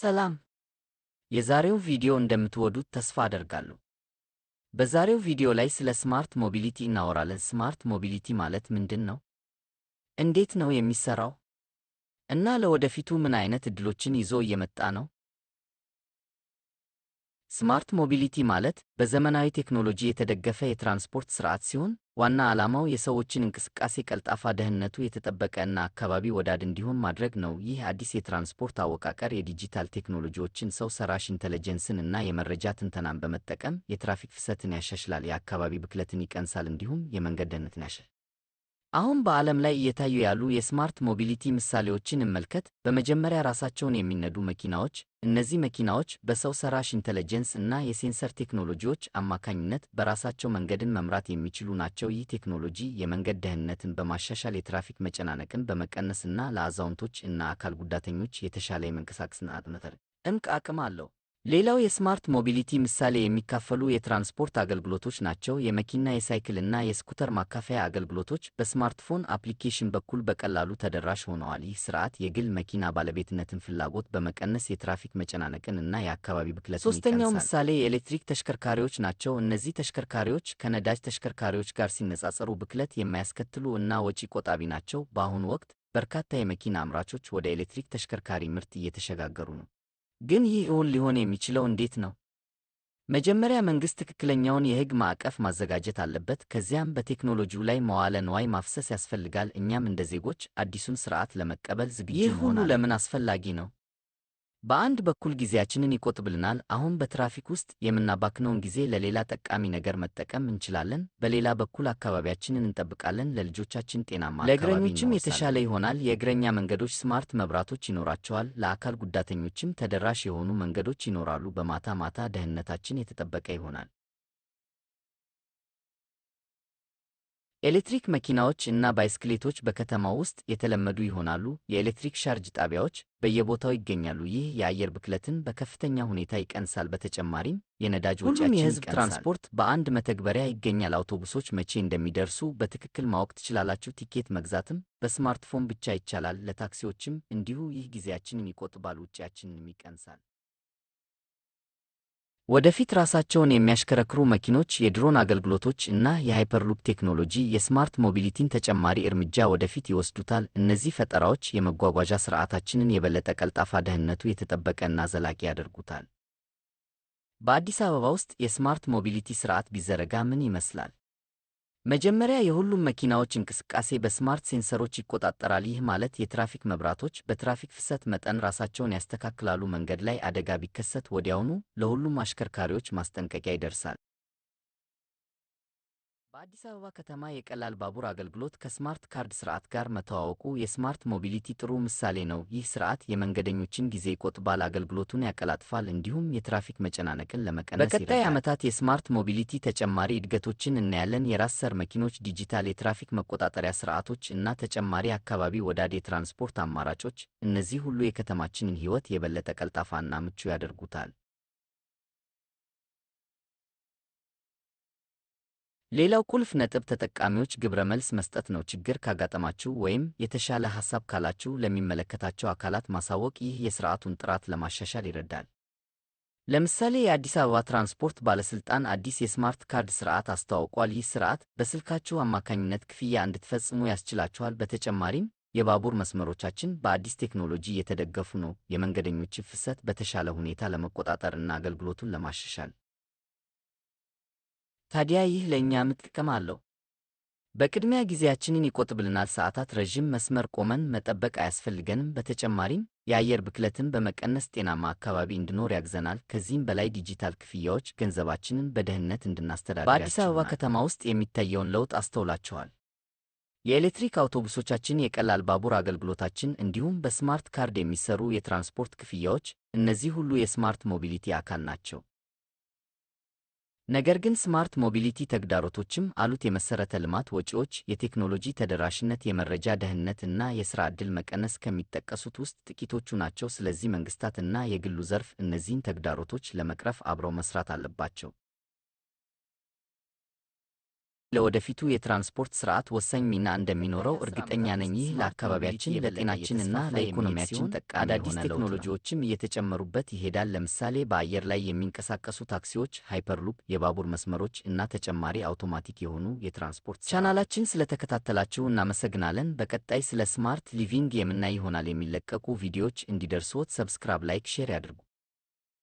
ሰላም። የዛሬው ቪዲዮ እንደምትወዱት ተስፋ አደርጋለሁ። በዛሬው ቪዲዮ ላይ ስለ ስማርት ሞቢሊቲ እናወራለን። ስማርት ሞቢሊቲ ማለት ምንድን ነው? እንዴት ነው የሚሰራው? እና ለወደፊቱ ምን አይነት ዕድሎችን ይዞ እየመጣ ነው? ስማርት ሞቢሊቲ ማለት በዘመናዊ ቴክኖሎጂ የተደገፈ የትራንስፖርት ሥርዓት ሲሆን ዋና ዓላማው የሰዎችን እንቅስቃሴ ቀልጣፋ፣ ደህንነቱ የተጠበቀ እና አካባቢ ወዳድ እንዲሆን ማድረግ ነው። ይህ አዲስ የትራንስፖርት አወቃቀር የዲጂታል ቴክኖሎጂዎችን፣ ሰው ሰራሽ ኢንተለጀንስን እና የመረጃ ትንተናን በመጠቀም የትራፊክ ፍሰትን ያሻሽላል፣ የአካባቢ ብክለትን ይቀንሳል፣ እንዲሁም የመንገድ ደህንነትን ያሻሽላል። አሁን በዓለም ላይ እየታዩ ያሉ የስማርት ሞቢሊቲ ምሳሌዎችን እንመልከት። በመጀመሪያ ራሳቸውን የሚነዱ መኪናዎች። እነዚህ መኪናዎች በሰው ሰራሽ ኢንተለጀንስ እና የሴንሰር ቴክኖሎጂዎች አማካኝነት በራሳቸው መንገድን መምራት የሚችሉ ናቸው። ይህ ቴክኖሎጂ የመንገድ ደህንነትን በማሻሻል የትራፊክ መጨናነቅን በመቀነስ እና ለአዛውንቶች እና አካል ጉዳተኞች የተሻለ የመንቀሳቀስና አቅም አለው። ሌላው የስማርት ሞቢሊቲ ምሳሌ የሚካፈሉ የትራንስፖርት አገልግሎቶች ናቸው። የመኪና፣ የሳይክል እና የስኩተር ማካፈያ አገልግሎቶች በስማርትፎን አፕሊኬሽን በኩል በቀላሉ ተደራሽ ሆነዋል። ይህ ሥርዓት የግል መኪና ባለቤትነትን ፍላጎት በመቀነስ የትራፊክ መጨናነቅን እና የአካባቢ ብክለትን ይቀንሳል። ሦስተኛው ምሳሌ የኤሌክትሪክ ተሽከርካሪዎች ናቸው። እነዚህ ተሽከርካሪዎች ከነዳጅ ተሽከርካሪዎች ጋር ሲነጻጸሩ ብክለት የማያስከትሉ እና ወጪ ቆጣቢ ናቸው። በአሁኑ ወቅት በርካታ የመኪና አምራቾች ወደ ኤሌክትሪክ ተሽከርካሪ ምርት እየተሸጋገሩ ነው። ግን ይህ እውን ሊሆን የሚችለው እንዴት ነው? መጀመሪያ መንግሥት ትክክለኛውን የሕግ ማዕቀፍ ማዘጋጀት አለበት። ከዚያም በቴክኖሎጂው ላይ መዋለ ንዋይ ማፍሰስ ያስፈልጋል። እኛም እንደ ዜጎች አዲሱን ሥርዓት ለመቀበል ዝግጁ መሆን አለብን። ይህ ሁሉ ለምን አስፈላጊ ነው? በአንድ በኩል ጊዜያችንን ይቆጥብልናል። አሁን በትራፊክ ውስጥ የምናባክነውን ጊዜ ለሌላ ጠቃሚ ነገር መጠቀም እንችላለን። በሌላ በኩል አካባቢያችንን እንጠብቃለን፣ ለልጆቻችን ጤናማ አካባቢ ለእግረኞችም የተሻለ ይሆናል። የእግረኛ መንገዶች ስማርት መብራቶች ይኖራቸዋል። ለአካል ጉዳተኞችም ተደራሽ የሆኑ መንገዶች ይኖራሉ። በማታ ማታ ደህንነታችን የተጠበቀ ይሆናል። ኤሌክትሪክ መኪናዎች እና ባይስክሌቶች በከተማው ውስጥ የተለመዱ ይሆናሉ። የኤሌክትሪክ ቻርጅ ጣቢያዎች በየቦታው ይገኛሉ። ይህ የአየር ብክለትን በከፍተኛ ሁኔታ ይቀንሳል። በተጨማሪም የነዳጅ ወጪያችን ይቀንሳል። ሁሉም የሕዝብ ትራንስፖርት በአንድ መተግበሪያ ይገኛል። አውቶቡሶች መቼ እንደሚደርሱ በትክክል ማወቅ ትችላላችሁ። ቲኬት መግዛትም በስማርትፎን ብቻ ይቻላል። ለታክሲዎችም እንዲሁ። ይህ ጊዜያችንን ይቆጥባል፣ ወጪያችንንም ይቀንሳል። ወደፊት ራሳቸውን የሚያሽከረክሩ መኪኖች፣ የድሮን አገልግሎቶች እና የሃይፐርሉፕ ቴክኖሎጂ የስማርት ሞቢሊቲን ተጨማሪ እርምጃ ወደፊት ይወስዱታል። እነዚህ ፈጠራዎች የመጓጓዣ ሥርዓታችንን የበለጠ ቀልጣፋ፣ ደህንነቱ የተጠበቀ እና ዘላቂ ያደርጉታል። በአዲስ አበባ ውስጥ የስማርት ሞቢሊቲ ሥርዓት ቢዘረጋ ምን ይመስላል? መጀመሪያ የሁሉም መኪናዎች እንቅስቃሴ በስማርት ሴንሰሮች ይቆጣጠራል። ይህ ማለት የትራፊክ መብራቶች በትራፊክ ፍሰት መጠን ራሳቸውን ያስተካክላሉ። መንገድ ላይ አደጋ ቢከሰት ወዲያውኑ ለሁሉም አሽከርካሪዎች ማስጠንቀቂያ ይደርሳል። በአዲስ አበባ ከተማ የቀላል ባቡር አገልግሎት ከስማርት ካርድ ሥርዓት ጋር መተዋወቁ የስማርት ሞቢሊቲ ጥሩ ምሳሌ ነው። ይህ ሥርዓት የመንገደኞችን ጊዜ ይቆጥባል፣ አገልግሎቱን ያቀላጥፋል፣ እንዲሁም የትራፊክ መጨናነቅን ለመቀነስ ይረዳል። በቀጣይ ዓመታት የስማርት ሞቢሊቲ ተጨማሪ እድገቶችን እናያለን። የራስ ሰር መኪኖች፣ ዲጂታል የትራፊክ መቆጣጠሪያ ሥርዓቶች እና ተጨማሪ አካባቢ ወዳድ የትራንስፖርት አማራጮች። እነዚህ ሁሉ የከተማችንን ሕይወት የበለጠ ቀልጣፋና ምቹ ያደርጉታል። ሌላው ቁልፍ ነጥብ ተጠቃሚዎች ግብረ መልስ መስጠት ነው። ችግር ካጋጠማችሁ ወይም የተሻለ ሐሳብ ካላችሁ ለሚመለከታቸው አካላት ማሳወቅ። ይህ የሥርዓቱን ጥራት ለማሻሻል ይረዳል። ለምሳሌ የአዲስ አበባ ትራንስፖርት ባለሥልጣን አዲስ የስማርት ካርድ ሥርዓት አስተዋውቋል። ይህ ሥርዓት በስልካችሁ አማካኝነት ክፍያ እንድትፈጽሙ ያስችላችኋል። በተጨማሪም የባቡር መስመሮቻችን በአዲስ ቴክኖሎጂ እየተደገፉ ነው፣ የመንገደኞችን ፍሰት በተሻለ ሁኔታ ለመቆጣጠር እና አገልግሎቱን ለማሻሻል። ታዲያ ይህ ለእኛ ምን ጥቅም አለው? በቅድሚያ ጊዜያችንን ይቆጥብልናል። ሰዓታት ረዥም መስመር ቆመን መጠበቅ አያስፈልገንም። በተጨማሪም የአየር ብክለትን በመቀነስ ጤናማ አካባቢ እንድኖር ያግዘናል። ከዚህም በላይ ዲጂታል ክፍያዎች ገንዘባችንን በደህንነት እንድናስተዳድር ያስችሉናል። በአዲስ አበባ ከተማ ውስጥ የሚታየውን ለውጥ አስተውላችኋል? የኤሌክትሪክ አውቶቡሶቻችን፣ የቀላል ባቡር አገልግሎታችን፣ እንዲሁም በስማርት ካርድ የሚሰሩ የትራንስፖርት ክፍያዎች፣ እነዚህ ሁሉ የስማርት ሞቢሊቲ አካል ናቸው። ነገር ግን ስማርት ሞቢሊቲ ተግዳሮቶችም አሉት። የመሠረተ ልማት ወጪዎች፣ የቴክኖሎጂ ተደራሽነት፣ የመረጃ ደህንነት እና የሥራ ዕድል መቀነስ ከሚጠቀሱት ውስጥ ጥቂቶቹ ናቸው። ስለዚህ መንግሥታት እና የግሉ ዘርፍ እነዚህን ተግዳሮቶች ለመቅረፍ አብረው መሥራት አለባቸው። ለወደፊቱ የትራንስፖርት ስርዓት ወሳኝ ሚና እንደሚኖረው እርግጠኛ ነኝ። ይህ ለአካባቢያችን፣ ለጤናችንና ለኢኮኖሚያችን ጠቃሚ አዳዲስ ቴክኖሎጂዎችም እየተጨመሩበት ይሄዳል። ለምሳሌ በአየር ላይ የሚንቀሳቀሱ ታክሲዎች፣ ሃይፐርሉፕ የባቡር መስመሮች እና ተጨማሪ አውቶማቲክ የሆኑ የትራንስፖርት ቻናላችን ስለተከታተላችሁ እናመሰግናለን። በቀጣይ ስለ ስማርት ሊቪንግ የምናይ ይሆናል። የሚለቀቁ ቪዲዮዎች እንዲደርሶት ሰብስክራይብ፣ ላይክ፣ ሼር ያድርጉ።